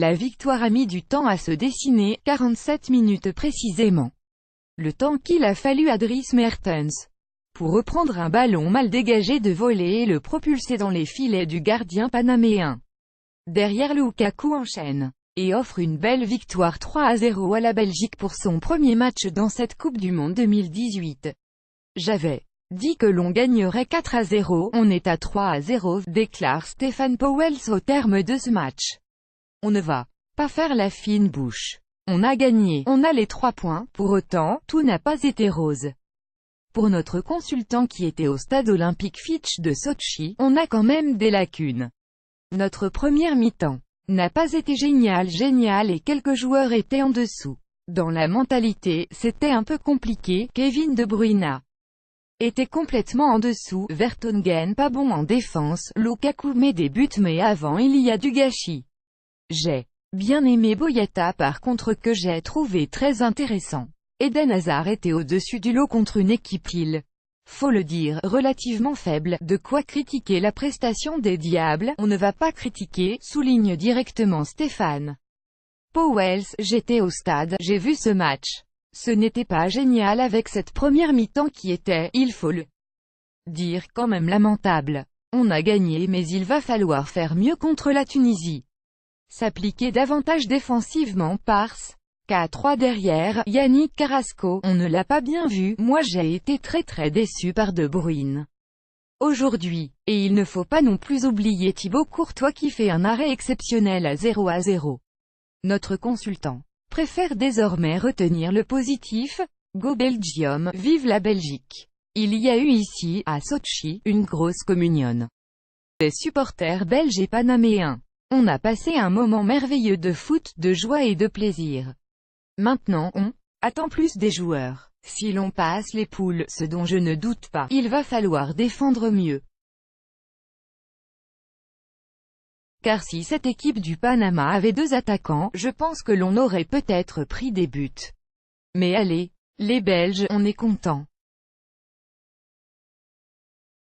La victoire a mis du temps à se dessiner, 47 minutes précisément. Le temps qu'il a fallu à Dries Mertens pour reprendre un ballon mal dégagé de volée et le propulser dans les filets du gardien panaméen. Derrière, Lukaku enchaîne et offre une belle victoire 3-0 à la Belgique pour son premier match dans cette Coupe du Monde 2018. J'avais dit que l'on gagnerait 4-0, on est à 3-0, déclare Stéphane Pauwels au terme de ce match. On ne va pas faire la fine bouche. On a gagné, on a les 3 points, pour autant, tout n'a pas été rose. Pour notre consultant qui était au stade olympique Fitch de Sotchi, on a quand même des lacunes. Notre première mi-temps n'a pas été génial et quelques joueurs étaient en dessous. Dans la mentalité, c'était un peu compliqué, Kevin De Bruyne était complètement en dessous, Vertonghen pas bon en défense, Lukaku met des buts mais avant il y a du gâchis. J'ai bien aimé Boyata par contre que j'ai trouvé très intéressant. Eden Hazard était au-dessus du lot contre une équipe faut le dire, relativement faible, de quoi critiquer la prestation des Diables, on ne va pas critiquer, souligne directement Stéphane Pauwels. J'étais au stade, j'ai vu ce match. Ce n'était pas génial avec cette première mi-temps qui était, il faut le dire, quand même lamentable. On a gagné mais il va falloir faire mieux contre la Tunisie. S'appliquer davantage défensivement parce qu'à 3 derrière, Yannick Carrasco, on ne l'a pas bien vu, moi j'ai été très déçu par De Bruyne aujourd'hui, et il ne faut pas non plus oublier Thibaut Courtois qui fait un arrêt exceptionnel à 0-0. Notre consultant préfère désormais retenir le positif. Go Belgium, vive la Belgique. Il y a eu ici, à Sotchi, une grosse communion des supporters belges et panaméens. On a passé un moment merveilleux de foot, de joie et de plaisir. Maintenant on attend plus des joueurs. Si l'on passe les poules, ce dont je ne doute pas, il va falloir défendre mieux. Car si cette équipe du Panama avait 2 attaquants, je pense que l'on aurait peut-être pris des buts. Mais allez, les Belges, on est contents.